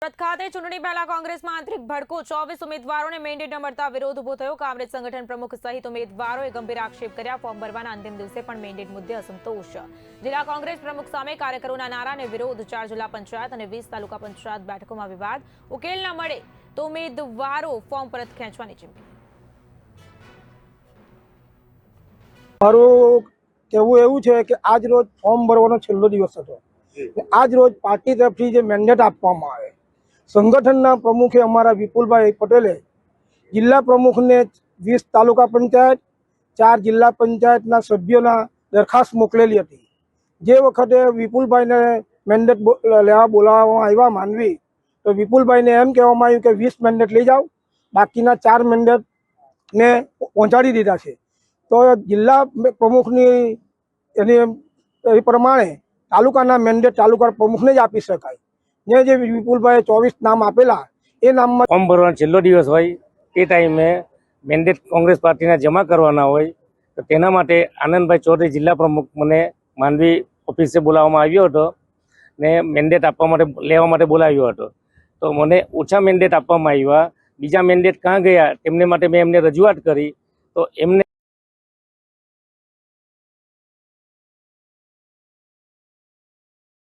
સુરત ખાતે ચૂંટણી પહેલા કોંગ્રેસમાં આંતરિક ભડકો 24 ઉમેદવારોને મેન્ડેટ ન મળતા વિરોધ ઉભો થયો। કોંગ્રેસ સંગઠન પ્રમુખ સહિત ઉમેદવારોએ ગંભીર આક્ષેપ કર્યા। ફોર્મ ભરવાના અંતિમ દિવસે પણ મેન્ડેટ મુદ્દે અસંતોષ। જિલ્લા કોંગ્રેસ પ્રમુખ સામે કાર્યકરોના નારા અને વિરોધ। 4 જિલ્લા પંચાયત અને 20 તાલુકા પંચાયત બેઠકોમાં વિવાદ। ઉકેલ ન મળે તો ઉમેદવારો ફોર્મ પરત ખેંચવાની ચીમકી। મારું કહેવું એવું છે કે આજ રોજ ફોર્મ ભરવાનો છેલ્લો દિવસ હતો। આજ રોજ પાર્ટી તરફથી જે મેન્ડેટ આપવામાં આવે, સંગઠનના પ્રમુખે અમારા વિપુલભાઈ પટેલે જિલ્લા પ્રમુખને 20 તાલુકા પંચાયત 4 જિલ્લા પંચાયતના સભ્યોના દરખાસ્ત મોકલેલી હતી। જે વખતે વિપુલભાઈને મેન્ડેટ લેવા બોલાવવામાં આવ્યા માંડવી, તો વિપુલભાઈને એમ કહેવામાં આવ્યું કે 20 મેન્ડેટ લઈ જાઓ, બાકીના 4 મેન્ડેટને પહોંચાડી દીધા છે। તો જિલ્લા પ્રમુખની એ પ્રમાણે તાલુકાના મેન્ડેટ તાલુકા પ્રમુખને જ આપી શકાય। ને જે વિપુલભાઈએ 24 નામ આપેલા એ નામમાં ફોર્મ ભરવાનો છેલ્લો દિવસ હોય તે ટાઈમે મેન્ડેટ કોંગ્રેસ પાર્ટીના જમા કરવાના હોય, તો તેના માટે આનંદભાઈ ચૌધરી જિલ્લા પ્રમુખ મને માંડવી ઓફિસે બોલાવવામાં આવ્યો હતો ને મેન્ડેટ આપવા માટે લેવા માટે બોલાવ્યો હતો। તો મને ઓછા મેન્ડેટ આપવામાં આવ્યા। બીજા મેન્ડેટ ક્યાં ગયા તેમને માટે મેં એમને રજૂઆત કરી, તો એમને